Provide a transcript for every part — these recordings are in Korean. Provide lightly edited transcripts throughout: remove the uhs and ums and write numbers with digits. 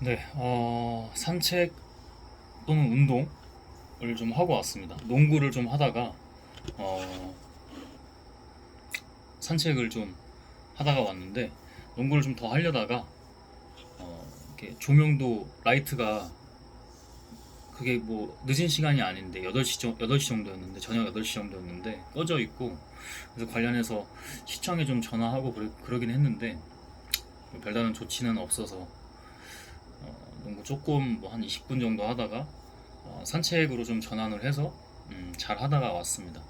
네, 산책 또는 운동을 좀 하고 왔습니다. 농구를 좀 하다가, 어, 산책을 좀 하다가 왔는데, 농구를 좀 더 하려다가, 이렇게 조명도 라이트가 그게 뭐 늦은 시간이 아닌데, 8시 정도였는데, 저녁 8시 정도였는데, 꺼져 있고, 그래서 관련해서 시청에 좀 전화하고 그러긴 했는데, 뭐 별다른 조치는 없어서, 농구 조금 뭐 한 20분 정도 하다가, 산책으로 좀 전환을 해서 잘 하다가 왔습니다.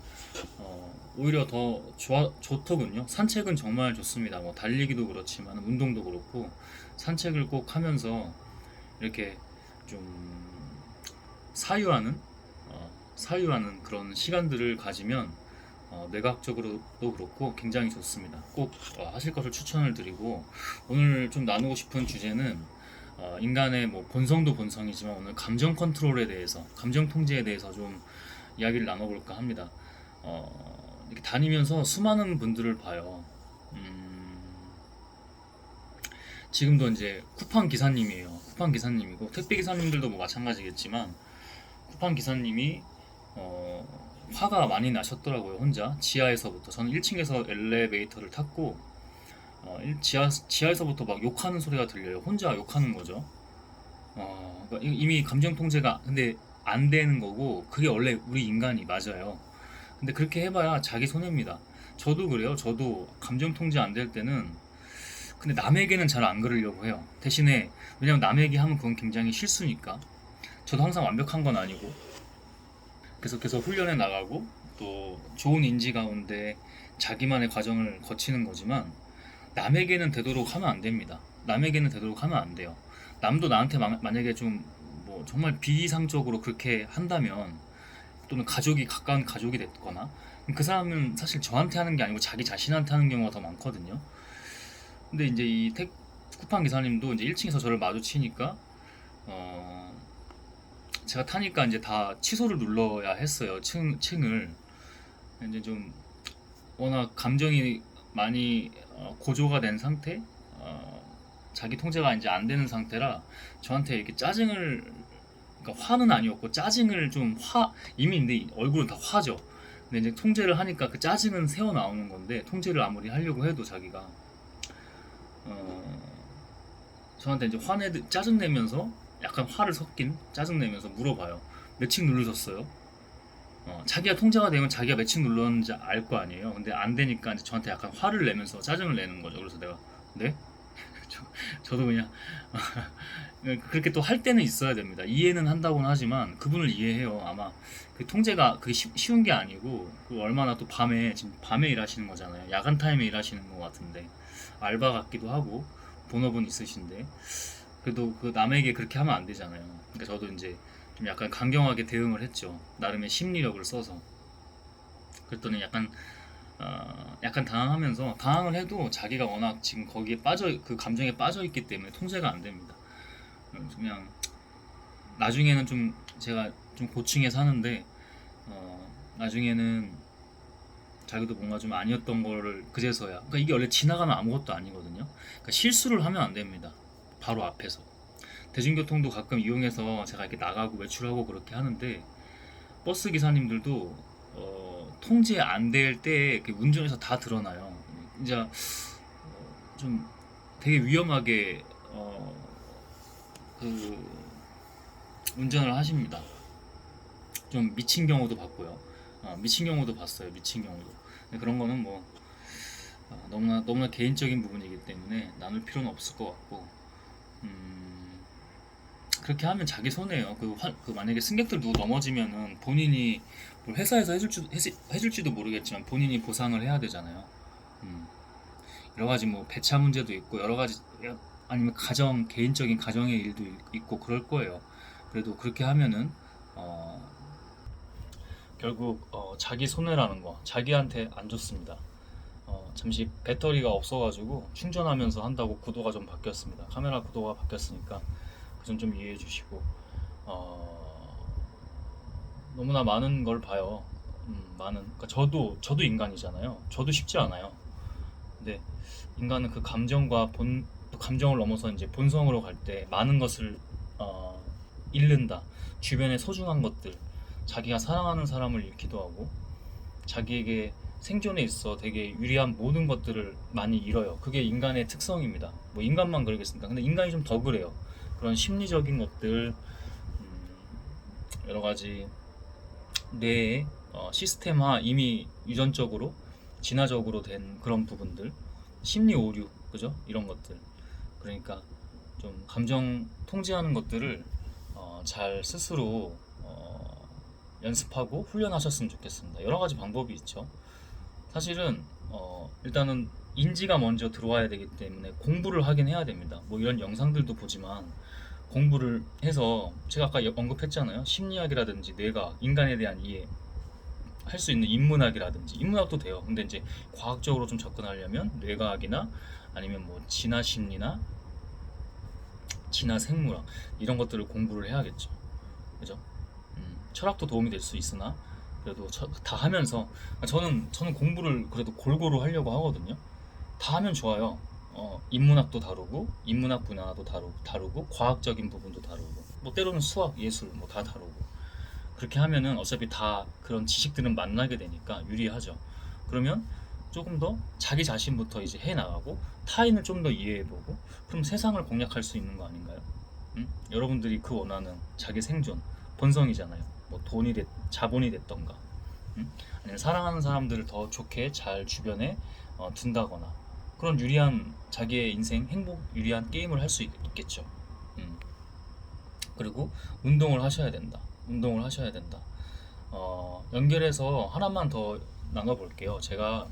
오히려 더 좋더군요. 산책은 정말 좋습니다. 뭐 달리기도 그렇지만 운동도 그렇고 산책을 꼭 하면서 이렇게 좀 사유하는 사유하는 그런 시간들을 가지면 뇌과학적으로도 그렇고 굉장히 좋습니다. 꼭 하실 것을 추천을 드리고 오늘 좀 나누고 싶은 주제는 인간의 뭐 본성도 본성이지만 오늘 감정 컨트롤에 대해서 감정 통제에 대해서 좀 이야기를 나눠볼까 합니다. 이렇게 다니면서 수많은 분들을 봐요. 음, 지금도 이제 쿠팡 기사님이에요. 쿠팡 기사님이고 택배 기사님들도 뭐 마찬가지겠지만 쿠팡 기사님이 화가 많이 나셨더라고요. 혼자 지하에서부터 저는 1층에서 엘리베이터를 탔고 지하에서부터 막 욕하는 소리가 들려요. 혼자 욕하는 거죠. 그러니까 이미 감정 통제가 근데 안 되는 거고 그게 원래 우리 인간이 맞아요. 근데 그렇게 해봐야 자기 손해입니다. 저도 그래요. 저도 감정 통제 안 될 때는 근데 남에게는 잘 안 그러려고 해요. 대신에 왜냐면 남에게 하면 그건 굉장히 실수니까. 저도 항상 완벽한 건 아니고 계속해서 훈련해 나가고 또 좋은 인지 가운데 자기만의 과정을 거치는 거지만 남에게는 되도록 하면 안 됩니다. 남에게는 되도록 하면 안 돼요. 남도 나한테 만약에 좀 뭐 정말 비이상적으로 그렇게 한다면 또는 가족이 가까운 가족이 됐거나 그 사람은 사실 저한테 하는 게 아니고 자기 자신한테 하는 경우가 더 많거든요. 근데 이제 쿠팡 기사님도 이제 1층에서 저를 마주치니까 어, 제가 타니까 이제 다 취소를 눌러야 했어요. 층을 이제 좀 워낙 감정이 많이 고조가 된 상태, 자기 통제가 이제 안 되는 상태라 저한테 이렇게 짜증을 그러니까 화는 아니었고 짜증을 좀 이미 근데 얼굴은 다 화죠. 근데 이제 통제를 하니까 그 짜증은 새어 나오는 건데 통제를 아무리 하려고 해도 자기가 어, 저한테 이제 짜증 내면서 약간 화를 섞인 짜증 내면서 물어봐요. 몇 층 누르셨어요? 자기가 통제가 되면 자기가 몇 층 눌렀는지 알 거 아니에요. 근데 안 되니까 이제 저한테 약간 화를 내면서 짜증을 내는 거죠. 그래서 내가 네? 저, 저도 그냥 그렇게 또 할 때는 있어야 됩니다. 이해는 한다고는 하지만 그분을 이해해요. 아마 그 통제가 그게 쉬운 게 아니고 그 얼마나 또 지금 밤에 일하시는 거잖아요. 야간 타임에 일하시는 것 같은데 알바 같기도 하고 본업은 있으신데 그래도 그 남에게 그렇게 하면 안 되잖아요. 그러니까 저도 이제 좀 약간 강경하게 대응을 했죠. 나름의 심리력을 써서. 그랬더니 약간 당황하면서 당황을 해도 자기가 워낙 지금 거기에 그 감정에 빠져 있기 때문에 통제가 안 됩니다. 그냥 나중에는 좀 제가 좀 고층에 사는데 나중에는 자기도 뭔가 좀 아니었던 거를 그제서야 그러니까 이게 원래 지나가면 아무것도 아니거든요. 그러니까 실수를 하면 안 됩니다. 바로 앞에서 대중교통도 가끔 이용해서 제가 이렇게 나가고 외출하고 그렇게 하는데 버스 기사님들도 통제 안 될 때 운전에서 다 드러나요. 이제 좀 되게 위험하게 그 운전을 하십니다. 좀 미친 경우도 봤고요. 미친 경우도 봤어요. 미친 경우도. 근데 그런 거는 뭐 너무나 개인적인 부분이기 때문에 나눌 필요는 없을 것 같고 그렇게 하면 자기 손해예요. 그 만약에 승객들 누구 넘어지면은 본인이 뭘 회사에서 해줄지도 모르겠지만 본인이 보상을 해야 되잖아요. 음, 여러 가지 뭐 배차 문제도 있고 여러 가지 아니면 개인적인 가정의 일도 있고 그럴 거예요. 그래도 그렇게 하면은 어, 결국 자기 손해라는 거 자기한테 안 좋습니다. 잠시 배터리가 없어가지고 충전하면서 한다고 구도가 좀 바뀌었습니다. 카메라 구도가 바뀌었으니까 그 점 좀 이해해 주시고 너무나 많은 걸 봐요. 그러니까 저도 인간이잖아요. 저도 쉽지 않아요. 근데 인간은 그 감정과 또 감정을 넘어서 이제 본성으로 갈 때 많은 것을 잃는다. 주변의 소중한 것들, 자기가 사랑하는 사람을 잃기도 하고, 자기에게 생존에 있어 되게 유리한 모든 것들을 많이 잃어요. 그게 인간의 특성입니다. 뭐 인간만 그러겠습니까? 근데 인간이 좀 더 그래요. 그런 심리적인 것들, 여러 가지 뇌의 시스템화 이미 유전적으로 진화적으로 된 그런 부분들, 심리 오류, 그죠? 이런 것들. 그러니까 좀 감정 통제하는 것들을 잘 스스로 연습하고 훈련하셨으면 좋겠습니다. 여러 가지 방법이 있죠. 사실은 일단은 인지가 먼저 들어와야 되기 때문에 공부를 하긴 해야 됩니다. 뭐 이런 영상들도 보지만 공부를 해서 제가 아까 언급했잖아요. 심리학이라든지 뇌가 인간에 대한 이해 할 수 있는 인문학이라든지 인문학도 돼요. 근데 이제 과학적으로 좀 접근하려면 뇌과학이나 아니면 뭐 진화 심리나 진화 생물학 이런 것들을 공부를 해야겠죠. 그죠? 철학도 도움이 될 수 있으나 그래도 다 하면서 저는 공부를 그래도 골고루 하려고 하거든요. 다 하면 좋아요. 인문학도 다루고 인문학 분야도 다루고 과학적인 부분도 다루고 뭐 때로는 수학, 예술 뭐 다 다루고 그렇게 하면은 어차피 다 그런 지식들은 만나게 되니까 유리하죠. 그러면 조금 더 자기 자신부터 이제 해 나가고 타인을 좀 더 이해해보고 그럼 세상을 공략할 수 있는 거 아닌가요? 여러분들이 그 원하는 자기 생존 본성이잖아요. 뭐 돈이 자본이 됐던가, 아니면 사랑하는 사람들을 더 좋게 잘 주변에 둔다거나 그런 유리한 자기의 인생 행복 유리한 게임을 할 수 있겠죠. 음. 그리고 운동을 하셔야 된다. 운동을 하셔야 된다. 연결해서 하나만 더 나눠볼게요. 제가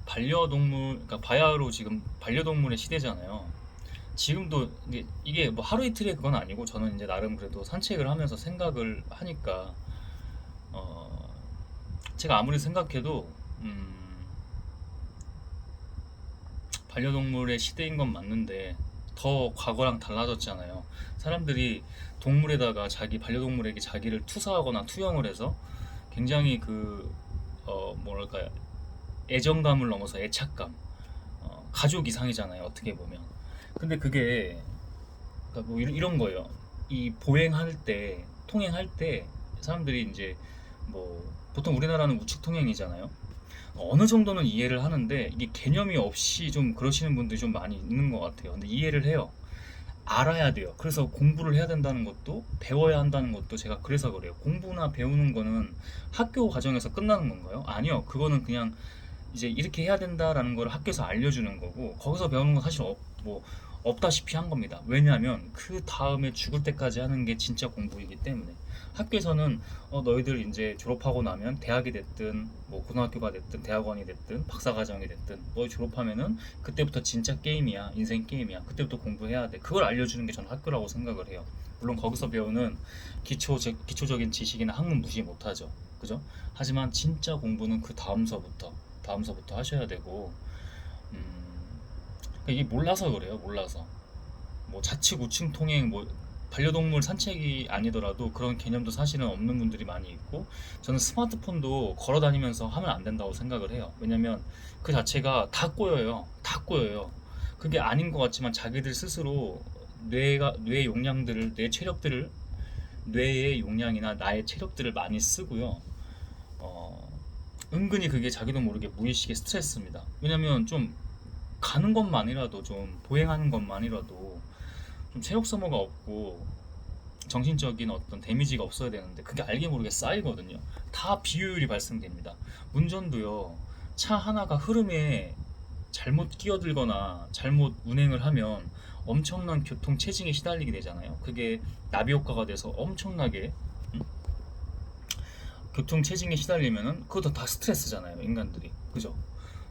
반려동물, 그러니까 바야흐로 지금 반려동물의 시대잖아요. 지금도 이게 뭐 하루 이틀의 그건 아니고 저는 이제 나름 그래도 산책을 하면서 생각을 하니까 어, 제가 아무리 생각해도 반려동물의 시대인 건 맞는데 더 과거랑 달라졌잖아요. 사람들이 동물에다가 자기 반려동물에게 자기를 투사하거나 투영을 해서 굉장히 뭐랄까 애정감을 넘어서 애착감, 가족 이상이잖아요. 어떻게 보면. 근데 그게 그러니까 뭐 이런 거예요. 이 보행할 때, 통행할 때 사람들이 이제 뭐 보통 우리나라는 우측 통행이잖아요. 어느 정도는 이해를 하는데 이게 개념이 없이 좀 그러시는 분들이 좀 많이 있는 것 같아요. 근데 이해를 해요. 알아야 돼요. 그래서 공부를 해야 된다는 것도 배워야 한다는 것도 제가 그래서 그래요. 공부나 배우는 거는 학교 과정에서 끝나는 건가요? 아니요. 그거는 그냥 이제 이렇게 해야 된다라는 걸 학교에서 알려주는 거고 거기서 배우는 건 사실 뭐 없다시피 한 겁니다. 왜냐하면 그 다음에 죽을 때까지 하는 게 진짜 공부이기 때문에 학교에서는 너희들 이제 졸업하고 나면 대학이 됐든 뭐 고등학교가 됐든 대학원이 됐든 박사과정이 됐든 너희 졸업하면은 그때부터 진짜 게임이야 인생 게임이야 그때부터 공부해야 돼 그걸 알려주는 게 저는 학교라고 생각을 해요. 물론 거기서 배우는 기초적인 지식이나 학문 무시 못하죠. 그죠? 하지만 진짜 공부는 그 다음서부터 하셔야 되고 그러니까 이게 몰라서 그래요. 몰라서 뭐 좌측 우측 통행 뭐 반려동물 산책이 아니더라도 그런 개념도 사실은 없는 분들이 많이 있고 저는 스마트폰도 걸어 다니면서 하면 안 된다고 생각을 해요. 왜냐면 그 자체가 다 꼬여요. 다 꼬여요. 그게 아닌 것 같지만 자기들 스스로 뇌 용량들을 뇌 체력들을 뇌의 용량이나 나의 체력들을 많이 쓰고요. 어, 은근히 그게 자기도 모르게 무의식의 스트레스입니다. 왜냐면 좀 가는 것만이라도 좀 보행하는 것만이라도 좀 체력 소모가 없고 정신적인 어떤 데미지가 없어야 되는데 그게 알게 모르게 쌓이거든요. 다 비효율이 발생됩니다. 운전도요. 차 하나가 흐름에 잘못 끼어들거나 잘못 운행을 하면 엄청난 교통 체증에 시달리게 되잖아요. 그게 나비 효과가 돼서 엄청나게 교통 체증에 시달리면은 그것도 다 스트레스잖아요. 인간들이. 그죠?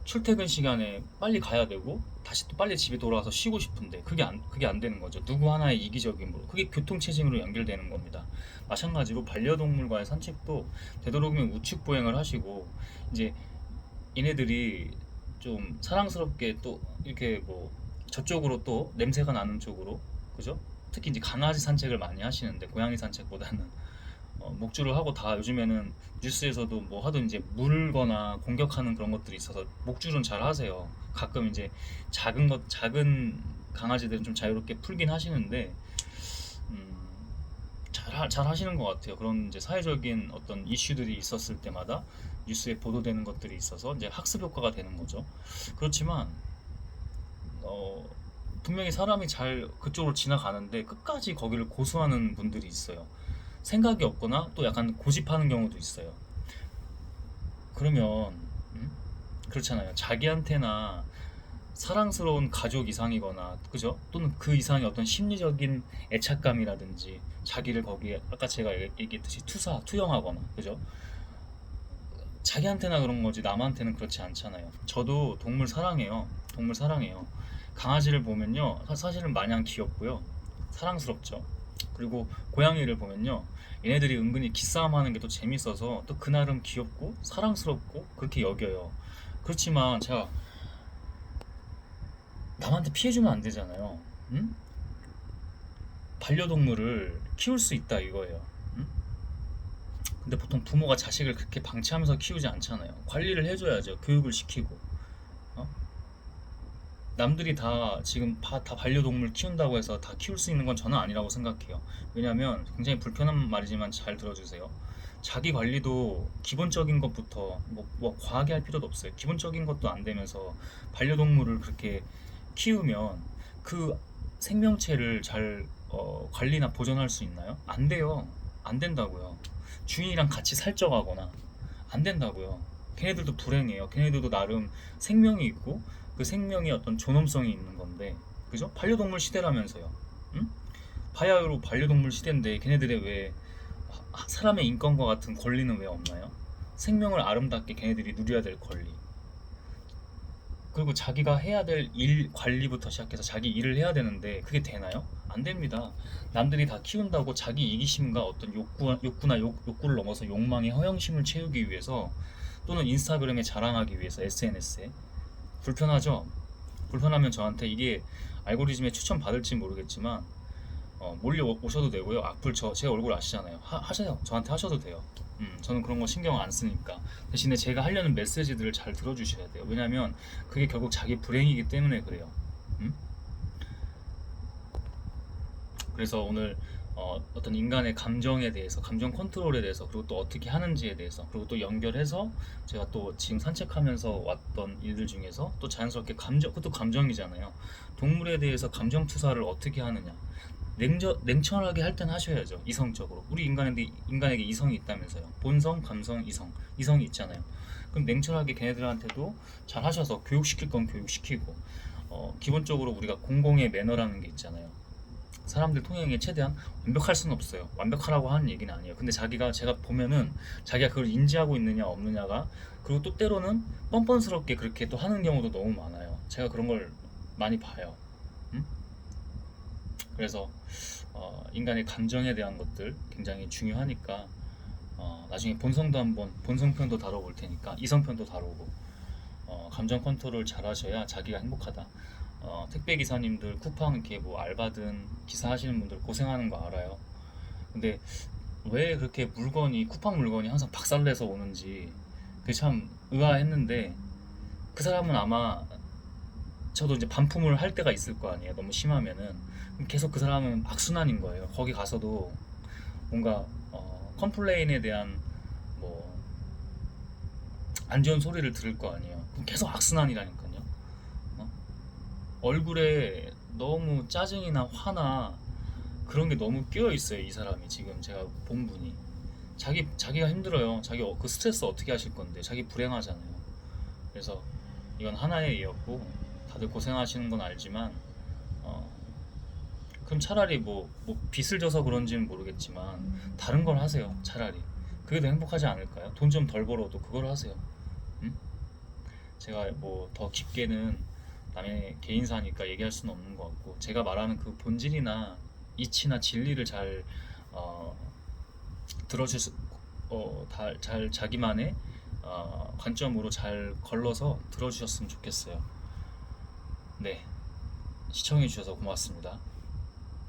출퇴근 시간에 빨리 가야 되고 다시 또 빨리 집에 돌아와서 쉬고 싶은데 그게 안 되는 거죠. 누구 하나의 이기적인으로 그게 교통체증으로 연결되는 겁니다. 마찬가지로 반려동물과의 산책도 되도록이면 우측 보행을 하시고 이제 얘네들이 좀 사랑스럽게 또 이렇게 뭐 저쪽으로 또 냄새가 나는 쪽으로 그죠? 특히 이제 강아지 산책을 많이 하시는데 고양이 산책보다는 목줄을 하고 다 요즘에는 뉴스에서도 뭐 하도 이제 물거나 공격하는 그런 것들이 있어서 목줄은 잘 하세요. 가끔 이제 작은 강아지들은 좀 자유롭게 풀긴 하시는데 음, 잘 하시는 것 같아요. 그런 이제 사회적인 어떤 이슈들이 있었을 때마다 뉴스에 보도되는 것들이 있어서 이제 학습 효과가 되는 거죠. 그렇지만 어, 분명히 사람이 잘 그쪽으로 지나가는데 끝까지 거기를 고수하는 분들이 있어요. 생각이 없거나 또 약간 고집하는 경우도 있어요. 그러면 음? 그렇잖아요. 자기한테나 사랑스러운 가족 이상이거나 그죠? 또는 그 이상의 어떤 심리적인 애착감이라든지 자기를 거기에 아까 제가 얘기했듯이 투영하거나 그죠? 자기한테나 그런 거지 남한테는 그렇지 않잖아요. 저도 동물 사랑해요. 동물 사랑해요. 강아지를 보면요. 사실은 마냥 귀엽고요. 사랑스럽죠. 그리고 고양이를 보면요. 얘네들이 은근히 기싸움 하는 게 또 재밌어서 또 그 나름 귀엽고 사랑스럽고 그렇게 여겨요. 그렇지만 제가 남한테 피해주면 안 되잖아요. 응? 반려동물을 키울 수 있다 이거예요. 응? 근데 보통 부모가 자식을 그렇게 방치하면서 키우지 않잖아요. 관리를 해줘야죠. 교육을 시키고. 어? 남들이 다 지금 다 반려동물 키운다고 해서 다 키울 수 있는 건 저는 아니라고 생각해요. 왜냐하면 굉장히 불편한 말이지만 잘 들어주세요. 자기 관리도 기본적인 것부터 뭐 과하게 할 필요도 없어요. 기본적인 것도 안 되면서 반려동물을 그렇게 키우면 그 생명체를 잘 관리나 보존할 수 있나요? 안 돼요. 안 된다고요. 주인이랑 같이 살쪄가거나 안 된다고요. 걔네들도 불행해요. 걔네들도 나름 생명이 있고 그 생명이 어떤 존엄성이 있는 건데, 그죠? 반려동물 시대라면서요. 응? 바야흐로 반려동물 시대인데 걔네들의 왜 사람의 인권과 같은 권리는 왜 없나요? 생명을 아름답게 걔네들이 누려야 될 권리. 그리고 자기가 해야 될 일 관리부터 시작해서 자기 일을 해야 되는데 그게 되나요? 안 됩니다. 남들이 다 키운다고 자기 이기심과 어떤 욕구를 넘어서 욕망의 허영심을 채우기 위해서 또는 인스타그램에 자랑하기 위해서 SNS에 불편하죠? 불편하면 저한테 이게 알고리즘에 추천 받을지 모르겠지만 몰려 오셔도 되고요. 악플 제 얼굴 아시잖아요. 하세요. 저한테 하셔도 돼요. 저는 그런 거 신경 안 쓰니까. 대신에 제가 하려는 메시지들을 잘 들어주셔야 돼요. 왜냐면 그게 결국 자기 불행이기 때문에 그래요. 음? 그래서 오늘 어떤 인간의 감정에 대해서, 감정 컨트롤에 대해서, 그리고 또 어떻게 하는지에 대해서, 그리고 또 연결해서 제가 또 지금 산책하면서 왔던 일들 중에서 또 자연스럽게 그것도 감정이잖아요. 동물에 대해서 감정 투사를 어떻게 하느냐. 냉철하게 할 땐 하셔야죠. 이성적으로. 우리 인간에게 이성이 있다면서요. 본성, 감성, 이성이 있잖아요. 그럼 냉철하게 걔네들한테도 잘 하셔서 교육시킬 건 교육시키고, 기본적으로 우리가 공공의 매너라는 게 있잖아요. 사람들 통행에 최대한 완벽할 수는 없어요. 완벽하라고 하는 얘기는 아니에요. 근데 제가 보면은 자기가 그걸 인지하고 있느냐 없느냐가, 그리고 또 때로는 뻔뻔스럽게 그렇게 또 하는 경우도 너무 많아요. 제가 그런 걸 많이 봐요. 음? 그래서 인간의 감정에 대한 것들 굉장히 중요하니까 나중에 본성편도 다뤄볼 테니까 이성편도 다루고 감정 컨트롤 잘 하셔야 자기가 행복하다. 택배 기사님들 쿠팡 이렇게 뭐 알바든 기사 하시는 분들 고생하는 거 알아요. 근데 왜 그렇게 쿠팡 물건이 항상 박살내서 오는지 그게 참 의아했는데, 그 사람은 아마 저도 이제 반품을 할 때가 있을 거 아니에요. 너무 심하면은 계속 그 사람은 악순환인 거예요. 거기 가서도 뭔가 컴플레인에 대한 뭐 안 좋은 소리를 들을 거 아니에요. 그럼 계속 악순환이라니까요. 어? 얼굴에 너무 짜증이나 화나 그런 게 너무 끼어 있어요. 이 사람이 지금 제가 본 분이 자기가 힘들어요. 그 스트레스 어떻게 하실 건데 자기 불행하잖아요. 그래서 이건 하나의 예였고 다들 고생하시는 건 알지만 어, 그럼 차라리 뭐 빚을 져서 그런지는 모르겠지만 다른 걸 하세요. 차라리 그게 더 행복하지 않을까요? 돈 좀 덜 벌어도 그걸 하세요. 음? 제가 뭐 더 깊게는 남의 개인사니까 얘기할 수는 없는 것 같고, 제가 말하는 그 본질이나 이치나 진리를 잘 어, 들어줄 수, 잘 자기만의 관점으로 잘 걸러서 들어주셨으면 좋겠어요. 네, 시청해주셔서 고맙습니다.